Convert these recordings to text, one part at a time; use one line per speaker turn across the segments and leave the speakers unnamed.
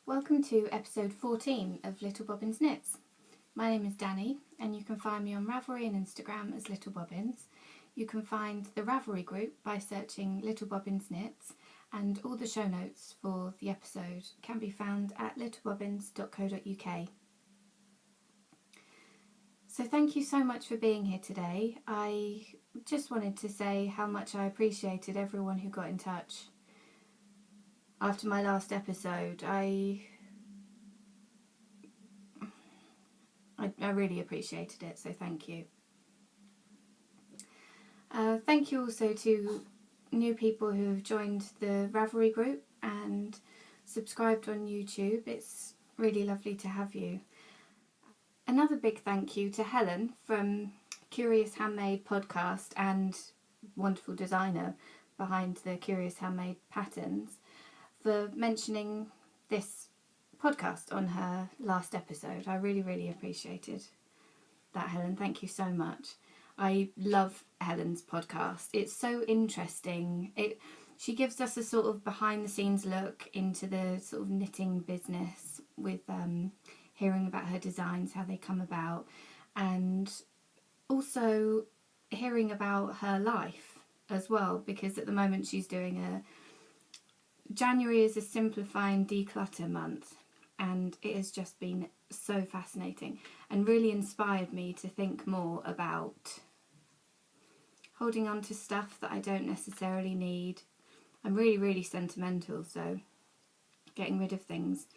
Welcome to episode 14 of Little Bobbins Knits. My name is Dani and you can find me on Ravelry and Instagram as Little Bobbins. You can find the Ravelry group by searching Little Bobbins Knits, and all the show notes for the episode can be found at littlebobbins.co.uk. So thank you so much for being here today. I just wanted to say how much I appreciated everyone who got in touch. After my last episode, I really appreciated it, so thank you. Thank you also to new people who have joined the Ravelry group and subscribed on YouTube. It's really lovely to have you. Another big thank you to Helen from Curious Handmade podcast and wonderful designer behind the Curious Handmade patterns, for mentioning this podcast on her last episode. I really appreciated that, Helen. Thank you so much. I love Helen's podcast. It's so interesting. She gives us a sort of behind the scenes look into the sort of knitting business, with hearing about her designs, how they come about, and also hearing about her life as well, because at the moment she's doing January is a simplify and declutter month, and it has just been so fascinating and really inspired me to think more about holding on to stuff that I don't necessarily need. I'm really sentimental, so getting rid of things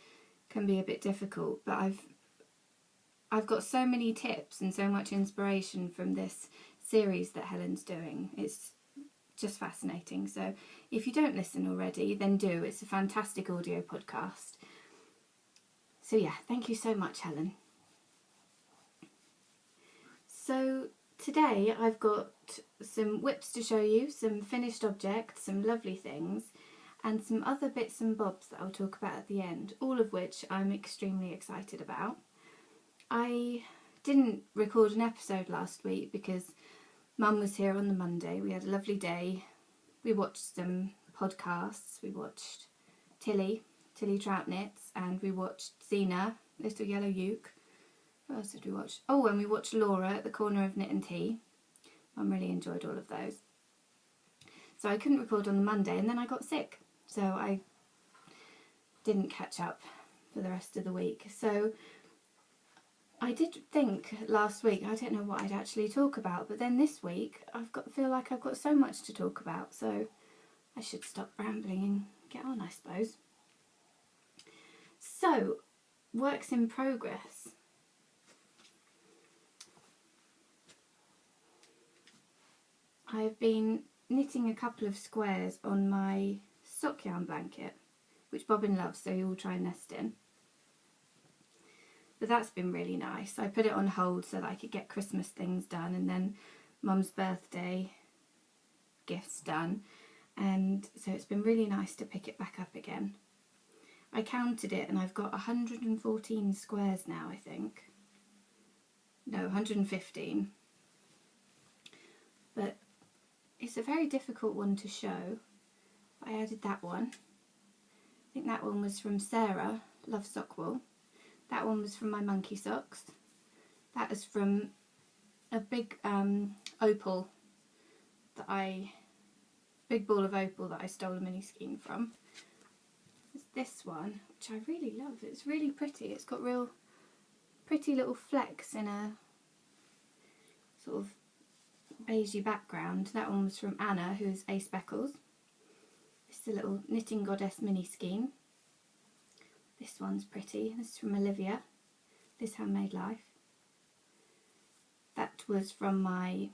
can be a bit difficult, but I've got so many tips and so much inspiration from this series that Helen's doing. It's just fascinating. So if you don't listen already, then do. It's a fantastic audio podcast. So yeah, thank you so much, Helen. So today I've got some whips to show you, some finished objects, some lovely things, and some other bits and bobs that I'll talk about at the end, all of which I'm extremely excited about. I didn't record an episode last week because Mum was here on the Monday. We had a lovely day. We watched some podcasts. We watched Tilly Trout Knits, and we watched Zena, Little Yellow Uke. What else did we watch? Oh, and we watched Laura at the Corner of Knit and Tea. Mum really enjoyed all of those. So I couldn't record on the Monday, and then I got sick. So I didn't catch up for the rest of the week. So I did think last week, I don't know what I'd actually talk about, but then this week feel like I've got so much to talk about, so I should stop rambling and get on, I suppose. So, works in progress. I've been knitting a couple of squares on my sock yarn blanket, which Bobbin loves, so he will try and nest in. But that's been really nice. I put it on hold so that I could get Christmas things done, and then Mum's birthday gifts done, and so it's been really nice to pick it back up again. I counted it and I've got 114 squares now, I think. No, 115. But it's a very difficult one to show. I added that one. I think that one was from Sarah, Love Sock Wool. That one was from my monkey socks. That is from a big opal big ball of opal that I stole a mini skein from. There's this one, which I really love. It's really pretty. It's got real pretty little flecks in a sort of beigey background. That one was from Anna, who's A Speckles. This is a little Knitting Goddess mini skein. This one's pretty. This is from Olivia, This Handmade Life. That was from my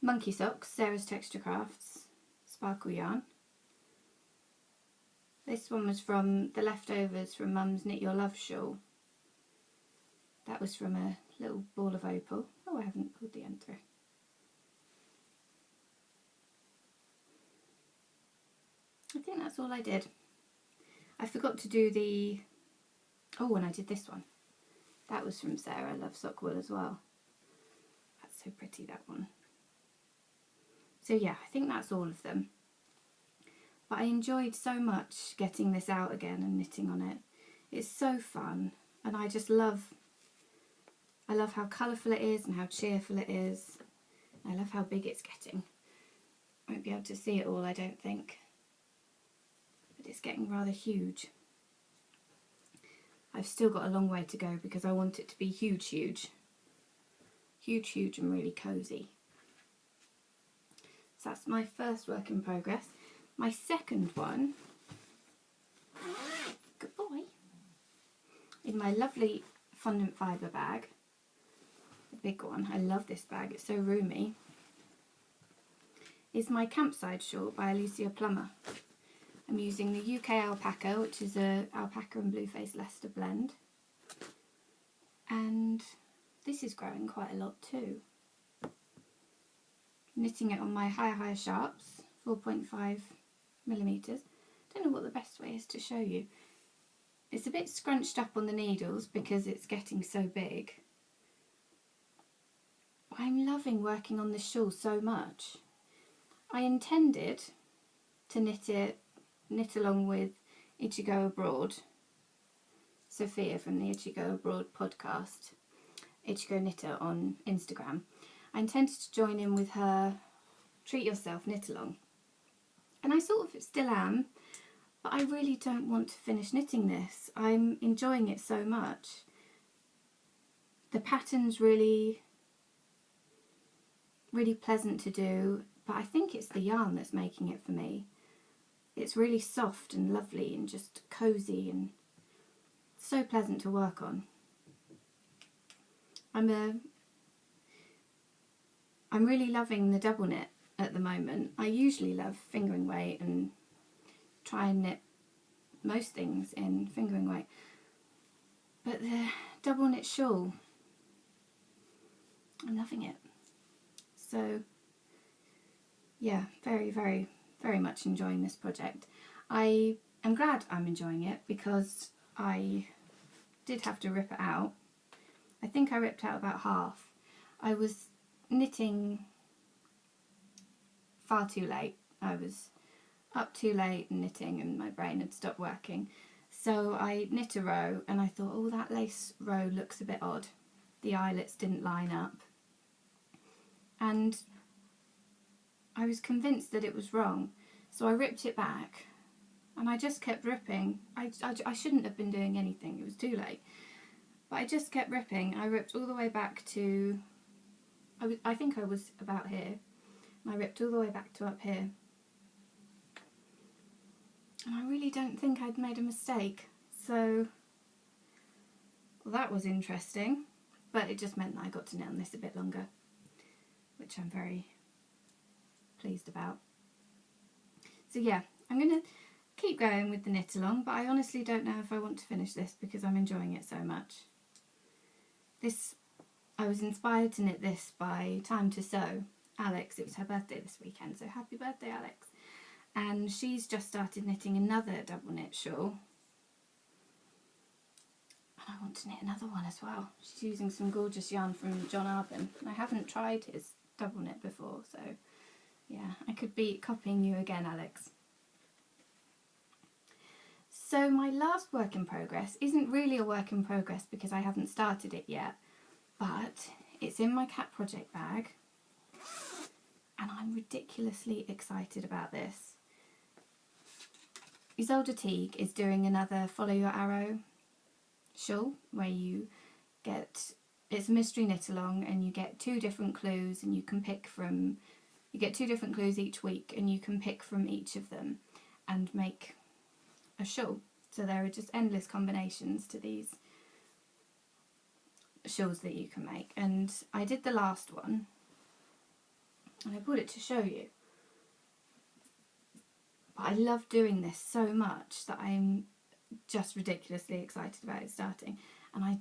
monkey socks, Sarah's Texture Crafts sparkle yarn. This one was from the leftovers from Mum's Knit Your Love shawl. That was from a little ball of opal. Oh, I haven't pulled the end through. I think that's all I did. I forgot to do and I did this one. That was from Sarah, Love Sock Wool as well. That's so pretty, that one. So yeah, I think that's all of them. but I enjoyed so much getting this out again and knitting on it. It's so fun, and I just love how colourful it is and how cheerful it is. I love how big it's getting. Won't be able to see it all, I don't think, but it's getting rather huge. I've still got a long way to go because I want it to be huge, huge. Huge, huge and really cosy. So that's my first work in progress. My second one, good boy, in my lovely fondant fibre bag, the big one, I love this bag, it's so roomy, is my Campside Shawl by Alicia Plummer. I'm using the UK Alpaca, which is a alpaca and Blueface Leicester blend, and this is growing quite a lot too. Knitting it on my higher sharps, 4.5mm. Don't know what the best way is to show you. It's a bit scrunched up on the needles because it's getting so big. I'm loving working on this shawl so much. I intended to knit along with Ichigo Abroad, Sophia from the Ichigo Abroad podcast, Ichigo Knitter on Instagram. I intended to join in with her Treat Yourself knit along, and I sort of still am, but I really don't want to finish knitting this. I'm enjoying it so much. The pattern's really pleasant to do, but I think it's the yarn that's making it for me. It's really soft and lovely and just cosy and so pleasant to work on. I'm really loving the double knit at the moment. I usually love fingering weight and try and knit most things in fingering weight, but the double knit shawl, I'm loving it. So yeah, very, very, very much enjoying this project. I am glad I'm enjoying it because I did have to rip it out. I think I ripped out about half. I was knitting far too late. I was up too late and knitting and my brain had stopped working. So I knit a row and I thought, oh, that lace row looks a bit odd. The eyelets didn't line up. And I was convinced that it was wrong. So I ripped it back and I just kept ripping. I shouldn't have been doing anything, it was too late. But I just kept ripping. I ripped all the way back to, I think I was about here. And I ripped all the way back to up here. And I really don't think I'd made a mistake. So, well, that was interesting. But it just meant that I got to knit on this a bit longer, which I'm very pleased about. So yeah, I'm going to keep going with the knit along, but I honestly don't know if I want to finish this because I'm enjoying it so much. I was inspired to knit this by Time to Sew. Alex, it was her birthday this weekend, so happy birthday, Alex. And she's just started knitting another double knit shawl. And I want to knit another one as well. She's using some gorgeous yarn from John Arbon. I haven't tried his double knit before, so yeah, I could be copying you again, Alex. So my last work in progress isn't really a work in progress because I haven't started it yet, but it's in my cat project bag and I'm ridiculously excited about this. Isolde Teague is doing another Follow Your Arrow shawl where you get, it's a mystery knit along and you get 2 different clues and you can pick from, you get 2 different clues each week and you can pick from each of them and make a shawl. So there are just endless combinations to these shawls that you can make, and I did the last one and I brought it to show you, but I love doing this so much that I'm just ridiculously excited about it starting. And I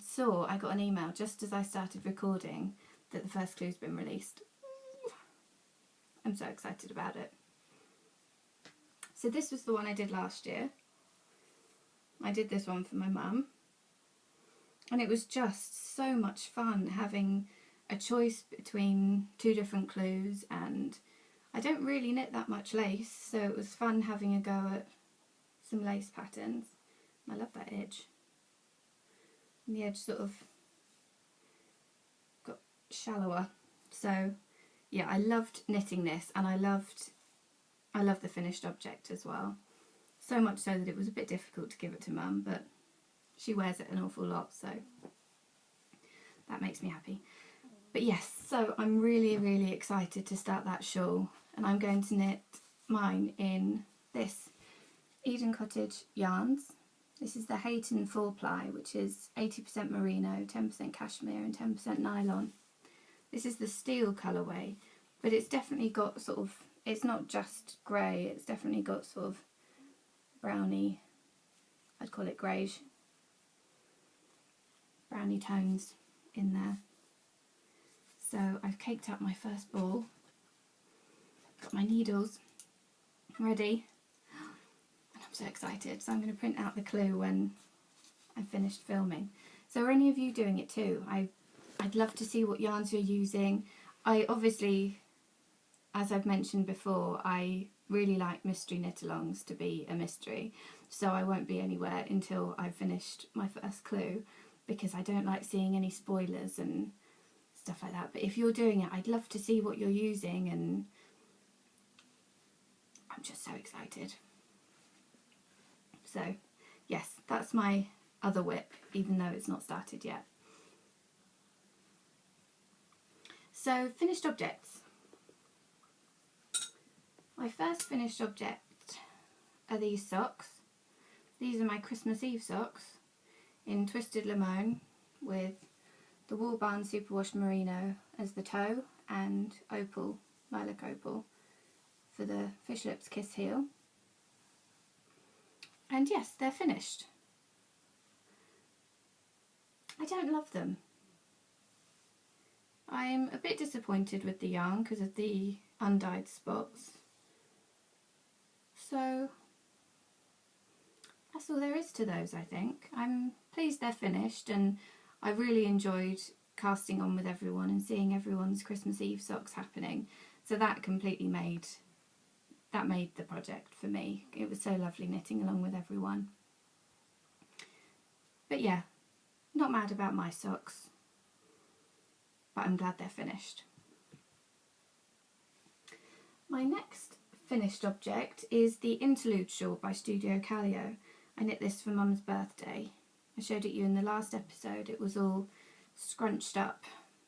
got an email just as I started recording that the first clue's been released. I'm so excited about it. So this was the one I did last year. I did this one for my mum, and it was just so much fun having a choice between 2 different clues, and I don't really knit that much lace, so it was fun having a go at some lace patterns. I love that edge. And the edge sort of got shallower. So yeah, I loved knitting this, and I love the finished object as well. So much so that it was a bit difficult to give it to Mum, but she wears it an awful lot, so that makes me happy. But yes, so I'm really, really excited to start that shawl, and I'm going to knit mine in this Eden Cottage yarns. This is the Hayton 4-ply, which is 80% merino, 10% cashmere and 10% nylon. This is the steel colourway, but it's definitely got sort of, it's not just grey, it's definitely got sort of browny, I'd call it greyish, browny tones in there. So I've caked up my first ball, got my needles ready, and I'm so excited. So I'm going to print out the clue when I've finished filming. So are any of you doing it too? I'd love to see what yarns you're using. I obviously, as I've mentioned before, I really like mystery knit-alongs to be a mystery, so I won't be anywhere until I've finished my first clue, because I don't like seeing any spoilers and stuff like that. But if you're doing it, I'd love to see what you're using, and I'm just so excited. So yes, that's my other whip, even though it's not started yet. So finished objects. My first finished object are these socks. These are my Christmas Eve socks in Twisted Limone with the Wool Barn Superwash Merino as the toe and opal, lilac opal, for the Fish Lips Kiss heel. And yes, they're finished. I don't love them. I'm a bit disappointed with the yarn because of the undyed spots. So that's all there is to those, I think. I'm pleased they're finished, and I really enjoyed casting on with everyone and seeing everyone's Christmas Eve socks happening. So that completely made the project for me. It was so lovely knitting along with everyone. But yeah, not mad about my socks, but I'm glad they're finished. My next finished object is the Interlude shawl by Studio Calio. I knit this for Mum's birthday. I showed it you in the last episode. It was all scrunched up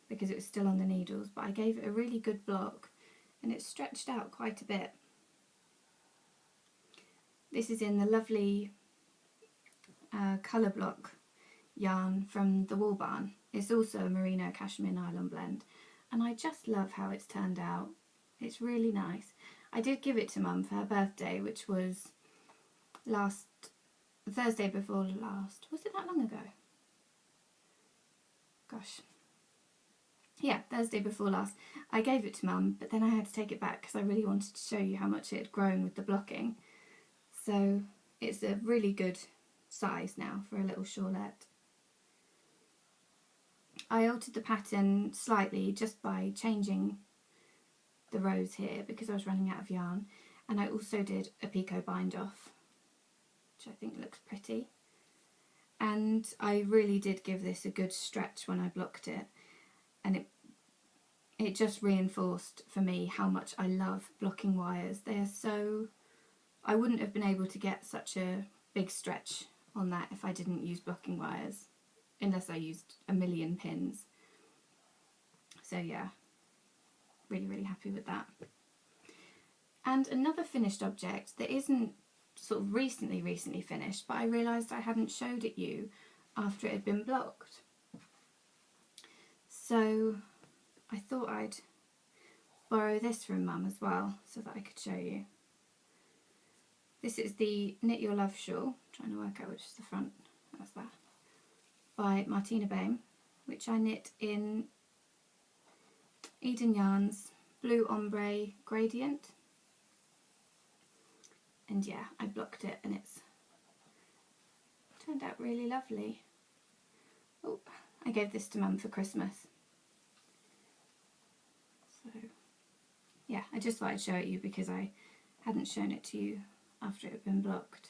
because it was still on the needles, but I gave it a really good block and it stretched out quite a bit. This is in the lovely colour block yarn from the Wool Barn. It's also a merino cashmere nylon blend, and I just love how it's turned out. It's really nice. I did give it to Mum for her birthday, which was last Thursday before last. Was it that long ago? Gosh. Yeah, Thursday before last. I gave it to Mum, but then I had to take it back because I really wanted to show you how much it had grown with the blocking. So it's a really good size now for a little shawlette. I altered the pattern slightly just by changing the rows here because I was running out of yarn, and I also did a picot bind off, which I think looks pretty. And I really did give this a good stretch when I blocked it, and it just reinforced for me how much I love blocking wires. They are so, I wouldn't have been able to get such a big stretch on that if I didn't use blocking wires, unless I used a million pins. So yeah, really, really happy with that. And another finished object that isn't sort of recently finished, but I realised I hadn't showed it you after it had been blocked. So I thought I'd borrow this from Mum as well so that I could show you. This is the Knit Your Love shawl. I'm trying to work out which is the front. That's that. By Martina Baim, which I knit in Eden Yarns Blue Ombre Gradient. And yeah, I blocked it and it's turned out really lovely. Oh, I gave this to Mum for Christmas. So yeah, I just thought I'd show it you because I hadn't shown it to you after it had been blocked.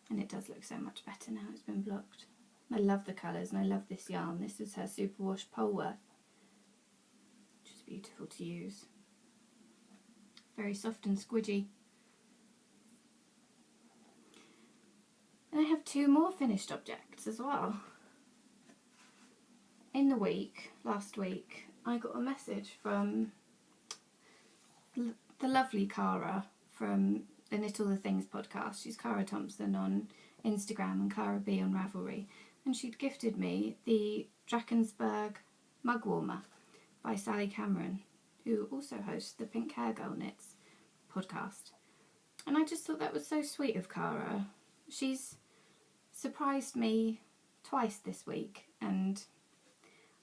And it does look so much better now it's been blocked. I love the colours and I love this yarn. This is her Superwash Polworth, which is beautiful to use. Very soft and squidgy. And I have 2 more finished objects as well. In the week, last week, I got a message from the lovely Cara from the Knit All the Things podcast. She's Cara Thompson on Instagram and Cara B on Ravelry. And she'd gifted me the Drakensberg mug warmer by Sally Cameron, who also hosts the Pink Hair Girl Knits podcast. And I just thought that was so sweet of Cara. She's surprised me twice this week, and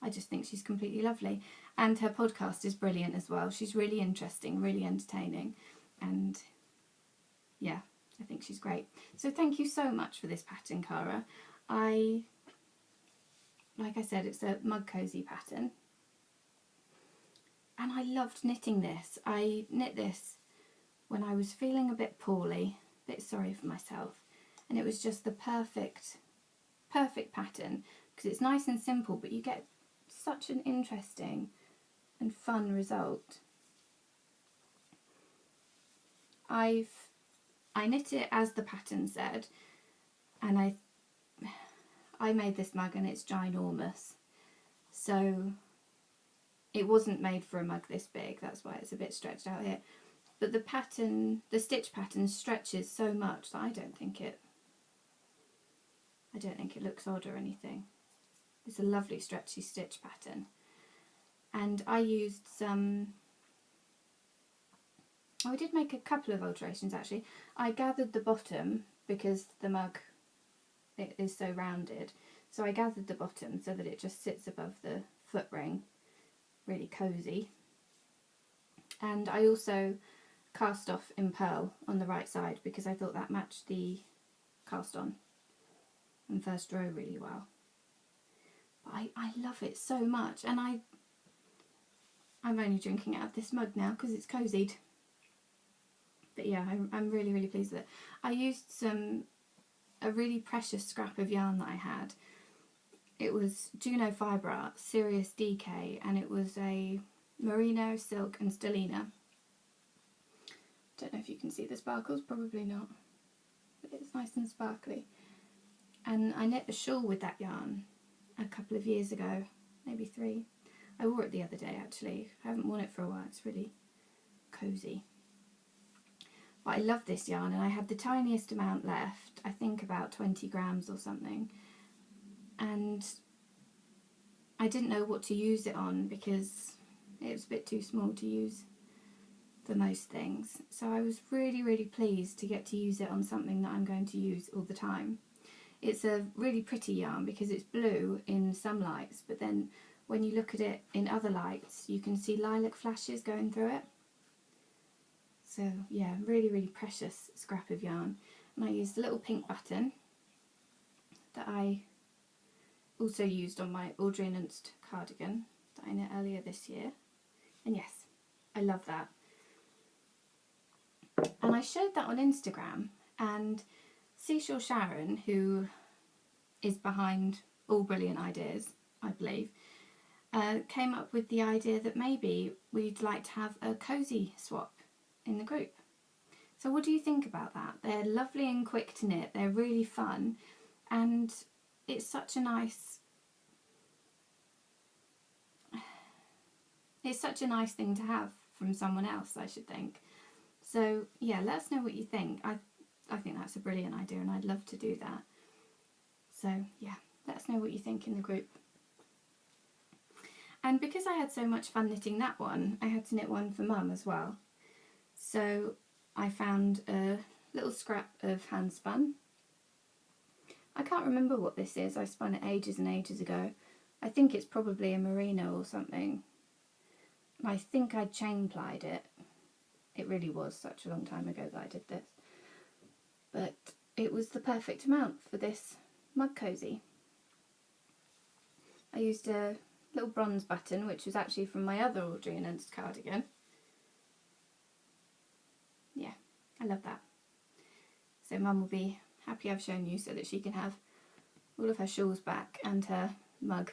I just think she's completely lovely. And her podcast is brilliant as well. She's really interesting, really entertaining, and yeah, I think she's great. So thank you so much for this pattern, Cara. Like I said, it's a mug cozy pattern, and I loved knitting this. I knit this when I was feeling a bit poorly, a bit sorry for myself, and it was just the perfect pattern because it's nice and simple, but you get such an interesting and fun result. I knit it as the pattern said, and I made this mug and it's ginormous, so it wasn't made for a mug this big, that's why it's a bit stretched out here. But the pattern, the stitch pattern stretches so much that I don't think it looks odd or anything. It's a lovely stretchy stitch pattern. And I used some, I did make a couple of alterations actually. I gathered the bottom because the mug, it is so rounded. So I gathered the bottom so that it just sits above the foot ring, really cosy. And I also cast off in pearl on the right side because I thought that matched the cast on and first row really well. But I love it so much, and I'm only drinking out of this mug now because it's cozied. But yeah, I'm really, really pleased with it. I used a really precious scrap of yarn that I had. It was Juno Fibre Art Serious DK, and it was a merino, silk and stellina. Don't know if you can see the sparkles, probably not, but it's nice and sparkly. And I knit a shawl with that yarn a couple of years ago, maybe 3. I wore it the other day actually. I haven't worn it for a while, it's really cosy. But I love this yarn, and I had the tiniest amount left, I think about 20 grams or something. And I didn't know what to use it on because it was a bit too small to use for most things. So I was really, really pleased to get to use it on something that I'm going to use all the time. It's a really pretty yarn because it's blue in some lights, but then when you look at it in other lights you can see lilac flashes going through it. So yeah, really, really precious scrap of yarn. And I used a little pink button that I also used on my Audrey Nunst cardigan that I knit earlier this year. And yes, I love that. And I showed that on Instagram, and Seashore Sharon, who is behind all brilliant ideas, I believe, came up with the idea that maybe we'd like to have a cosy swap in the group. So what do you think about that? They're lovely and quick to knit, they're really fun, and it's such a nice thing to have from someone else, I should think. So yeah, let us know what you think. I think that's a brilliant idea and I'd love to do that. So yeah, let us know what you think in the group. And because I had so much fun knitting that one, I had to knit one for Mum as well. So I found a little scrap of hand spun. I can't remember what this is, I spun it ages and ages ago. I think it's probably a merino or something. I think I chain plied it. It really was such a long time ago that I did this. But it was the perfect amount for this mug cozy. I used a little bronze button, which was actually from my other Audrey and Ernst cardigan, I love that. So Mum will be happy I've shown you so that she can have all of her shawls back and her mug.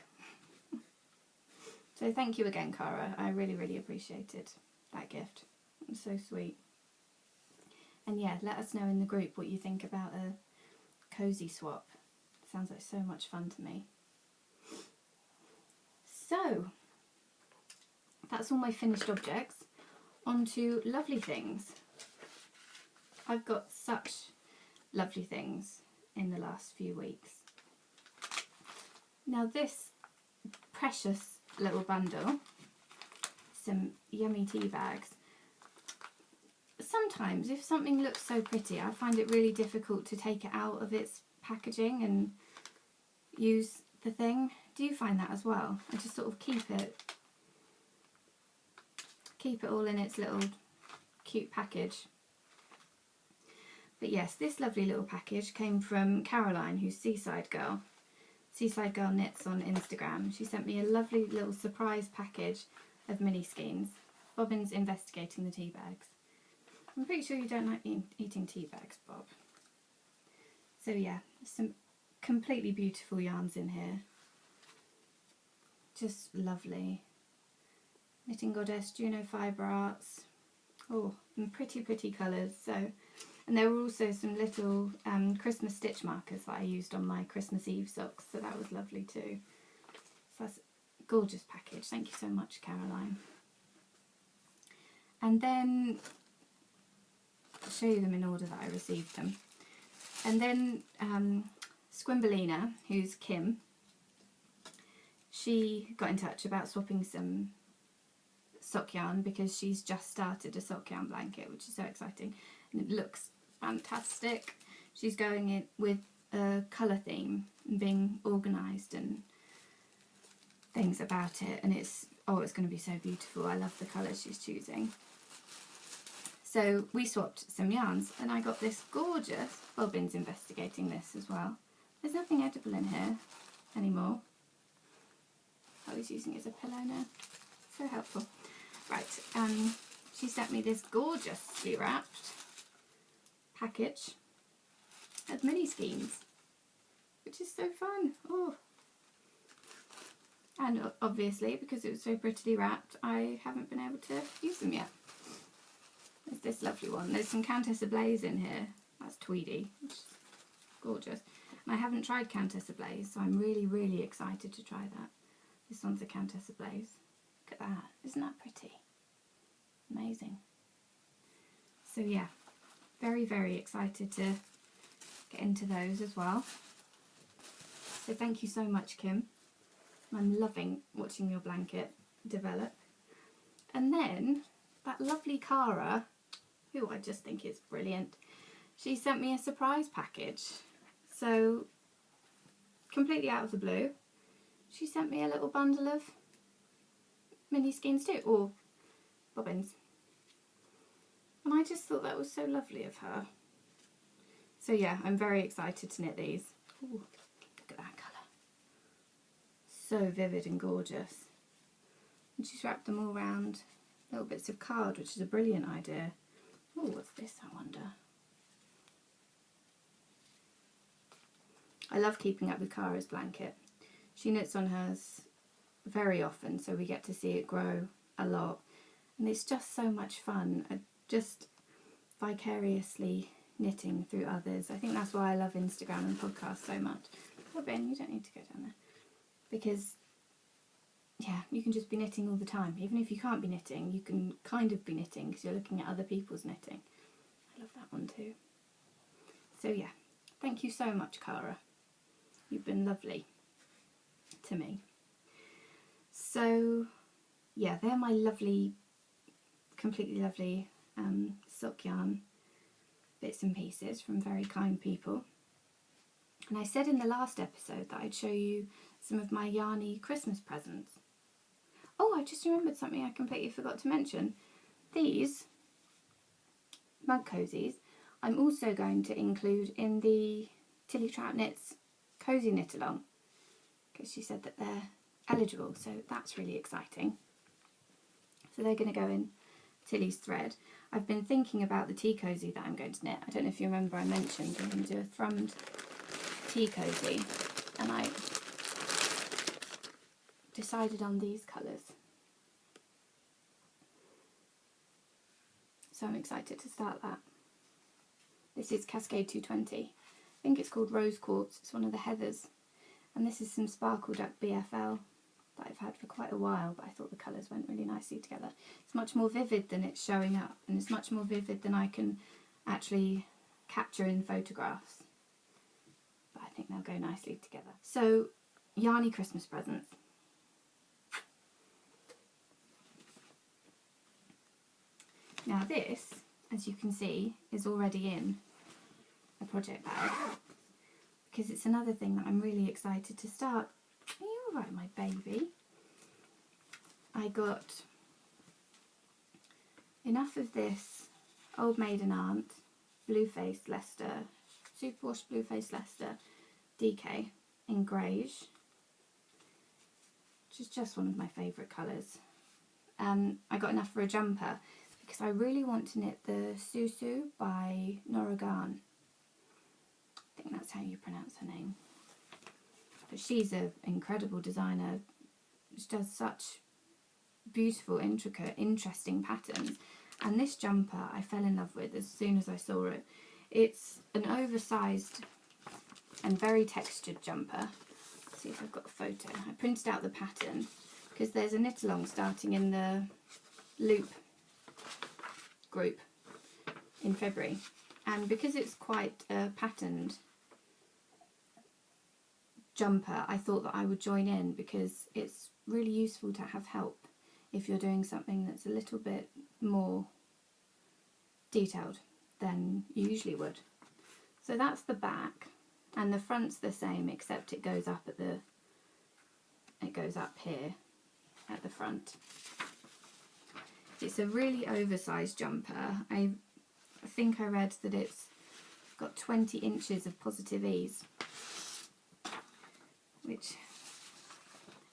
So thank you again, Cara. I really, really appreciated that gift. It was so sweet. And yeah, let us know in the group what you think about a cosy swap. Sounds like so much fun to me. So, that's all my finished objects. On to lovely things. I've got such lovely things in the last few weeks. Now this precious little bundle, some yummy tea bags. Sometimes if something looks so pretty, I find it really difficult to take it out of its packaging and use the thing. Do you find that as well? I just sort of keep it all in its little cute package. But yes, this lovely little package came from Caroline, who's Seaside Girl. Seaside Girl Knits on Instagram. She sent me a lovely little surprise package of mini skeins. Bobbins investigating the tea bags. I'm pretty sure you don't like eating tea bags, Bob. So yeah, some completely beautiful yarns in here. Just lovely. Knitting Goddess, Juno Fibre Arts. Oh, and pretty, pretty colours. So, and there were also some little Christmas stitch markers that I used on my Christmas Eve socks, so that was lovely too. So that's a gorgeous package. Thank you so much, Caroline. And then I'll show you them in order that I received them. And then Squimbelina, who's Kim, she got in touch about swapping some sock yarn because she's just started a sock yarn blanket, which is so exciting, and it looks fantastic. She's going in with a colour theme and being organised and things about it, and it's going to be so beautiful. I love the colours she's choosing. So we swapped some yarns and I got this gorgeous Bobbins investigating this as well. There's nothing edible in here anymore. I was using it as a pillow now. So helpful. Right, she sent me this gorgeously wrapped package of mini skeins, which is so fun. Oh, and obviously because it was so prettily wrapped, I haven't been able to use them yet. There's this lovely one. There's some Countess Ablaze in here. That's Tweedy, which is gorgeous. And I haven't tried Countess Ablaze, so I'm really, really excited to try that. This one's a Countess Ablaze. Look at that. Isn't that pretty? Amazing. So yeah, very, very excited to get into those as well. So thank you so much, Kim. I'm loving watching your blanket develop. And then that lovely Cara, who I just think is brilliant, she sent me a surprise package. So completely out of the blue, she sent me a little bundle of mini skeins too, or bobbins. And I just thought that was so lovely of her. So yeah, I'm very excited to knit these. Ooh, look at that colour. So vivid and gorgeous. And she's wrapped them all around little bits of card, which is a brilliant idea. Oh, what's this, I wonder? I love keeping up with Cara's blanket. She knits on hers very often, so we get to see it grow a lot. And it's just so much fun, just vicariously knitting through others. I think that's why I love Instagram and podcasts so much. Oh, Ben, you don't need to go down there. Because yeah, you can just be knitting all the time. Even if you can't be knitting, you can kind of be knitting because you're looking at other people's knitting. I love that one too. So yeah, thank you so much, Cara. You've been lovely to me. So yeah, they're my lovely, completely lovely sock yarn bits and pieces from very kind people. And I said in the last episode that I'd show you some of my Yarny Christmas presents. Oh, I just remembered something I completely forgot to mention. These mug cozies I'm also going to include in the Tilly Trout Knits Cozy Knit Along, because she said that they're eligible, so that's really exciting. So they're going to go in Tilly's thread. I've been thinking about the tea cosy that I'm going to knit. I don't know if you remember, I mentioned I'm going to do a thrummed tea cosy, and I decided on these colours. So I'm excited to start that. This is Cascade 220. I think it's called Rose Quartz. It's one of the heathers. And this is some Sparkle Duck BFL that I've had for quite a while, but I thought the colours went really nicely together. It's much more vivid than it's showing up, and it's much more vivid than I can actually capture in photographs. But I think they'll go nicely together. So, Yarny Christmas presents. Now this, as you can see, is already in a project bag, because it's another thing that I'm really excited to start. Are you alright, my baby? I got enough of this Old Maiden Aunt Blue-Faced Leicester, Superwash Blue-Faced Leicester DK in greige, which is just one of my favourite colours. I got enough for a jumper because I really want to knit the Susu by Norrigan. I think that's how you pronounce her name. But she's an incredible designer. She does such beautiful, intricate, interesting patterns. And this jumper I fell in love with as soon as I saw it. It's an oversized and very textured jumper. Let's see if I've got a photo. I printed out the pattern because there's a knit along starting in the Loop group in February. And because it's quite a patterned jumper, I thought that I would join in because it's really useful to have help if you're doing something that's a little bit more detailed than you usually would. So that's the back, and the front's the same except it goes up here at the front. It's a really oversized jumper. I think I read that it's got 20 inches of positive ease, which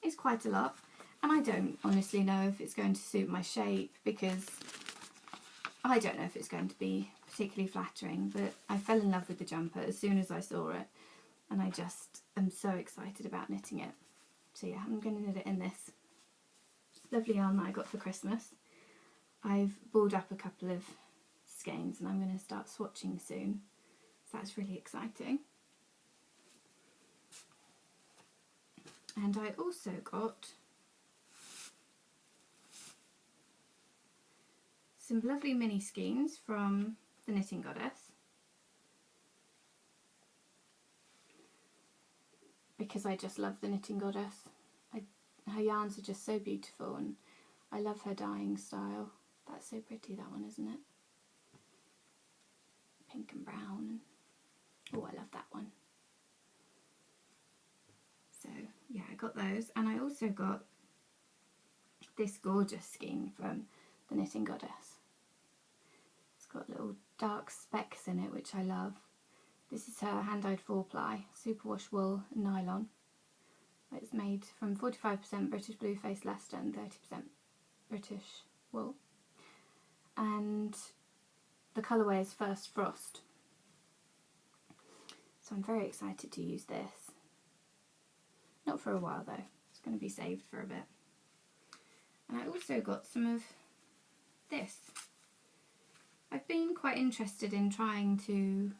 is quite a lot, and I don't honestly know if it's going to suit my shape because I don't know if it's going to be particularly flattering, but I fell in love with the jumper as soon as I saw it, and I just am so excited about knitting it. So yeah, I'm going to knit it in this lovely yarn that I got for Christmas. I've balled up a couple of skeins and I'm going to start swatching soon, so that's really exciting. And I also got some lovely mini skeins from the Knitting Goddess, because I just love the Knitting Goddess. Her yarns are just so beautiful and I love her dyeing style. That's so pretty, that one, isn't it? Pink and brown. Oh, I love that one. So yeah, I got those, and I also got this gorgeous skein from the Knitting Goddess. It's got little dark specks in it, which I love. This is her hand-dyed 4-ply superwash wool and nylon. It's made from 45% British Blue-Faced Leicester and 30% British wool. And the colourway is First Frost. So I'm very excited to use this. Not for a while though, it's going to be saved for a bit. And I also got some of this. I've been quite interested in trying to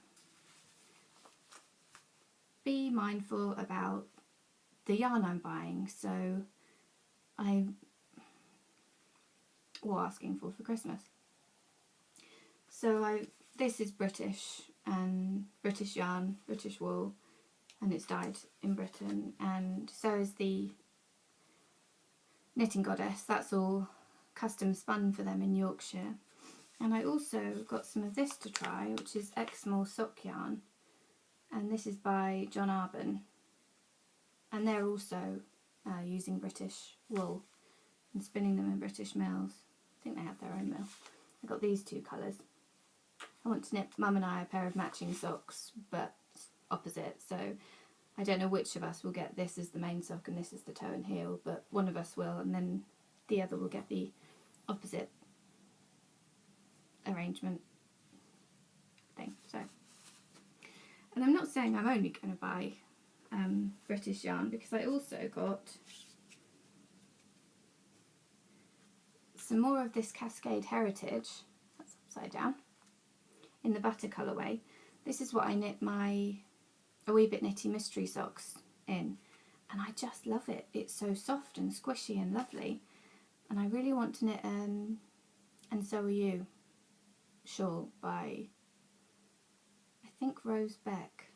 be mindful about the yarn I'm buying, so asking for Christmas. So this is British, and British yarn, British wool, and it's dyed in Britain, and so is the Knitting Goddess. That's all custom spun for them in Yorkshire. And I also got some of this to try, which is Exmoor sock yarn, and this is by John Arbon, and they're also using British wool and spinning them in British mills. I think they have their own mill. I got these two colours. I want to knit Mum and I a pair of matching socks, but opposite, so I don't know which of us will get this as the main sock and this is the toe and heel, but one of us will, and then the other will get the opposite arrangement thing. So, and I'm not saying I'm only going to buy British yarn, because I also got some more of this Cascade Heritage, that's upside down, in the butter colourway. This is what I knit my A Wee Bit Knitty mystery socks in, and I just love it. It's so soft and squishy and lovely, and I really want to knit And So Are You shawl by, I think, Rose Beck,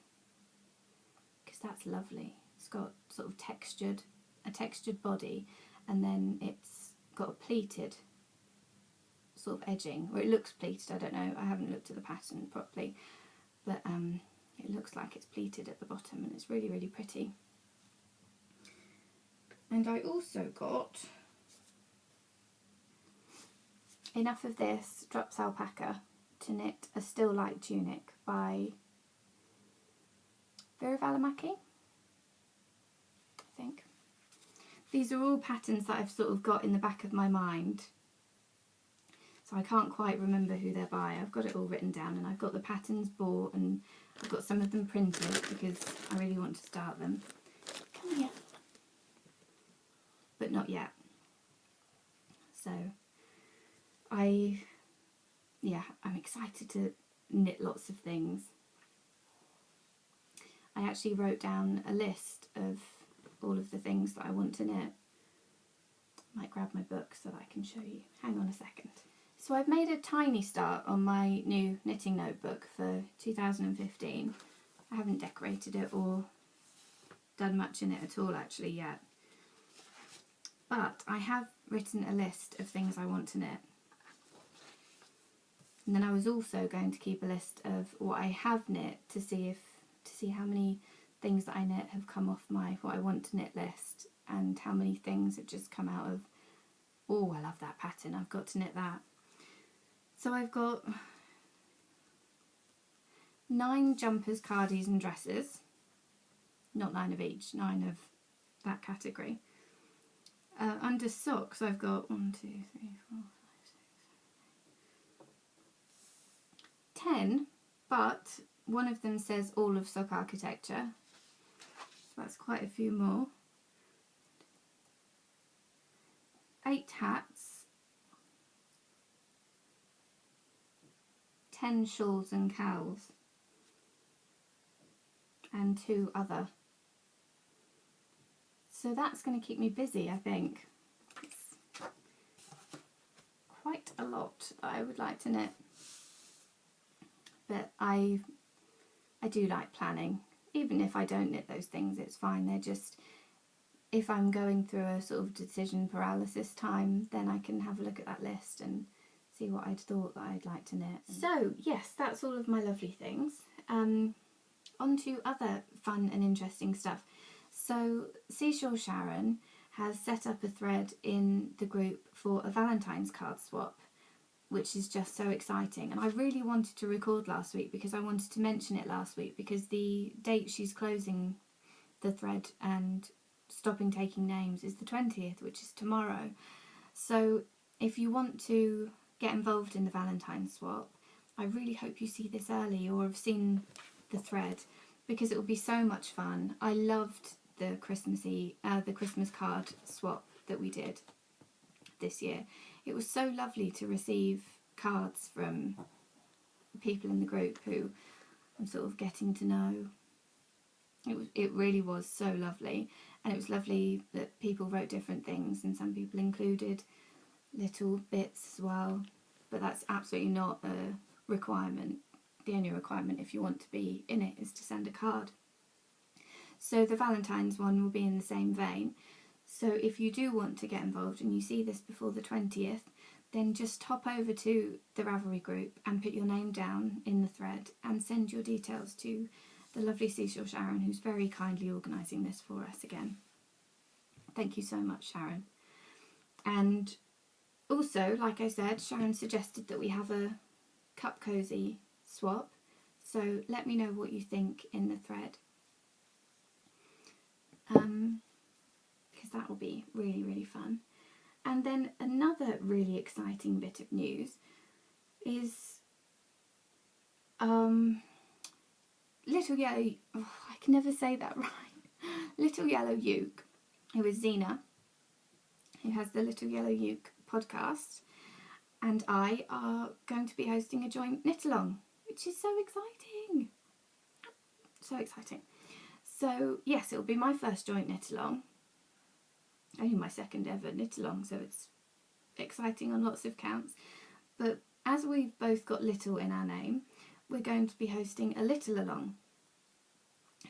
because that's lovely. It's got sort of a textured body, and then it's got a pleated sort of edging, or it looks pleated, I don't know, I haven't looked at the pattern properly, but it looks like it's pleated at the bottom, and it's really, really pretty. And I also got enough of this Drops Alpaca to knit a Still Light Tunic by Vera Valimaki, I think. These are all patterns that I've sort of got in the back of my mind, so I can't quite remember who they're by. I've got it all written down, and I've got the patterns bought, and I've got some of them printed because I really want to start them. Come here. But not yet. So I'm excited to knit lots of things. I actually wrote down a list of all of the things that I want to knit. I might grab my book so that I can show you. Hang on a second. So I've made a tiny start on my new knitting notebook for 2015. I haven't decorated it or done much in it at all actually yet. But I have written a list of things I want to knit. And then I was also going to keep a list of what I have knit to see how many things that I knit have come off my what I want to knit list, and how many things have just come out of, oh, I love that pattern, I've got to knit that. So I've got 9 jumpers, cardies and dresses. Not 9 of each, 9 of that category. Under socks I've got 1, 2, 3, 4, 5, 6, 10, but one of them says all of sock architecture, so that's quite a few more. 8 hats, 10 shawls and cowls, and 2 other. So that's going to keep me busy, I think. It's quite a lot that I would like to knit. But I do like planning. Even if I don't knit those things, it's fine. They're just, if I'm going through a sort of decision paralysis time, then I can have a look at that list and see what I'd thought that I'd like to knit. So yes, that's all of my lovely things. On to other fun and interesting stuff. So Seashore Sharon has set up a thread in the group for a Valentine's card swap, which is just so exciting. And I really wanted to record last week because I wanted to mention it last week, because the date she's closing the thread and stopping taking names is the 20th, which is tomorrow. So if you want to get involved in the Valentine's swap, I really hope you see this early or have seen the thread, because it will be so much fun. I loved the Christmas card swap that we did this year. It was so lovely to receive cards from people in the group who I'm sort of getting to know. It really was so lovely, and it was lovely that people wrote different things, and some people included little bits as well, but that's absolutely not a requirement. The only requirement if you want to be in it is to send a card. So the Valentine's one will be in the same vein. So if you do want to get involved and you see this before the 20th, then just hop over to the Ravelry group and put your name down in the thread and send your details to the lovely Seashore Sharon, who's very kindly organising this for us again. Thank you so much, Sharon. And also, like I said, Sharon suggested that we have a cup cozy swap, so let me know what you think in the thread, because that will be really, really fun. And then another really exciting bit of news is Little Yellow, oh, I can never say that right, Little Yellow Uke, who is Zena, who has the Little Yellow Uke podcast, and I are going to be hosting a joint knit-along, which is so exciting. So exciting. So yes, it'll be my first joint knit-along, only my second ever knit-along, so it's exciting on lots of counts. But as we've both got little in our name, we're going to be hosting a little along.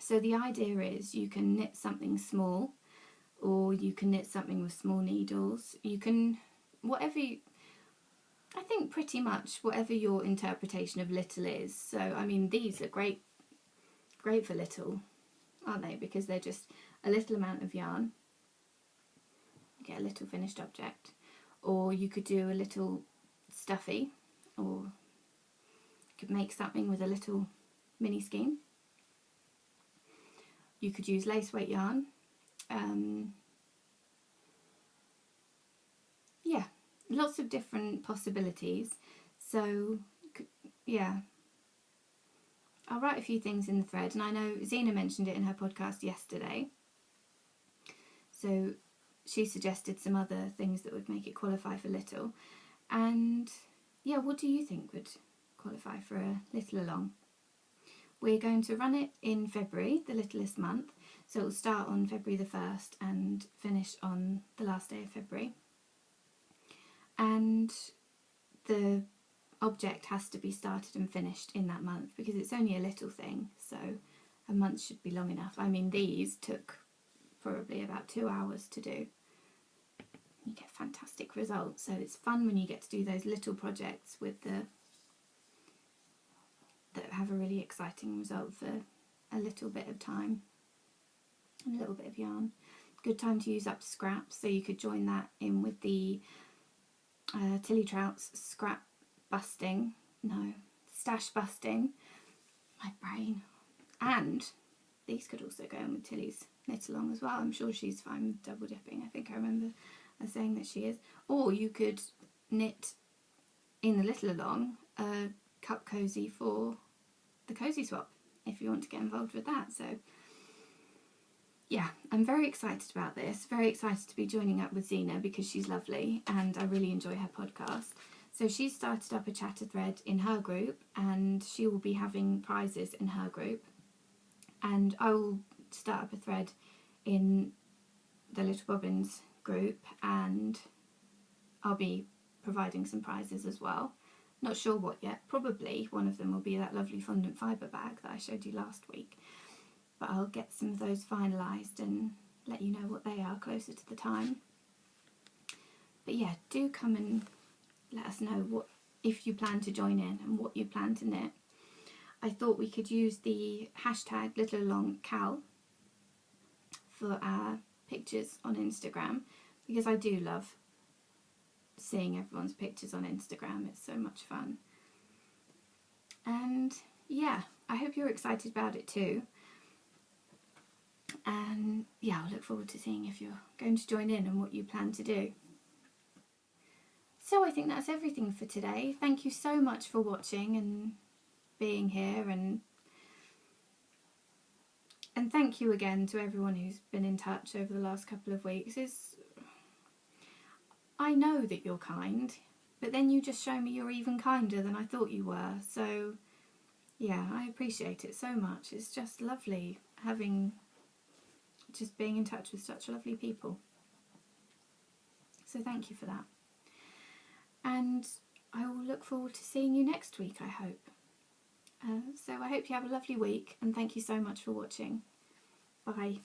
So the idea is you can knit something small, or you can knit something with small needles. You can, I think pretty much whatever your interpretation of little is. So, I mean, these are great for little, aren't they? Because they're just a little amount of yarn. You get a little finished object. Or you could do a little stuffy, or you could make something with a little mini skein. You could use lace weight yarn. Yeah, lots of different possibilities. So yeah, I'll write a few things in the thread, and I know Zena mentioned it in her podcast yesterday. So she suggested some other things that would make it qualify for little. And yeah, what do you think would qualify for a little along? We're going to run it in February, the littlest month. So it'll start on February the 1st and finish on the last day of February. And the object has to be started and finished in that month, because it's only a little thing, so a month should be long enough. I mean, these took probably about 2 hours to do. You get fantastic results, so it's fun when you get to do those little projects with that have a really exciting result for a little bit of time and a little bit of yarn. Good time to use up scraps, so you could join that in with the Tilly Trout's stash busting, my brain. And these could also go in with Tilly's knit along as well. I'm sure she's fine with double dipping. I think I remember her saying that she is. Or you could knit in the little along a cup cozy for the cozy swap if you want to get involved with that. So yeah, I'm very excited about this, very excited to be joining up with Zena, because she's lovely and I really enjoy her podcast. So she's started up a chatter thread in her group, and she will be having prizes in her group, and I will start up a thread in the Little Bobbins group, and I'll be providing some prizes as well. Not sure what yet. Probably one of them will be that lovely fondant fibre bag that I showed you last week, but I'll get some of those finalised and let you know what they are closer to the time. But yeah, do come and let us know what, if you plan to join in and what you plan to knit. I thought we could use the hashtag #LittleAlongCal for our pictures on Instagram, because I do love seeing everyone's pictures on Instagram. It's so much fun. And yeah, I hope you're excited about it too. And yeah, I'll look forward to seeing if you're going to join in and what you plan to do. So I think that's everything for today. Thank you so much for watching and being here, and thank you again to everyone who's been in touch over the last couple of weeks. I know that you're kind, but then you just show me you're even kinder than I thought you were. So yeah, I appreciate it so much. It's just lovely just being in touch with such lovely people. So thank you for that. And I will look forward to seeing you next week, I hope. So I hope you have a lovely week, and thank you so much for watching. Bye.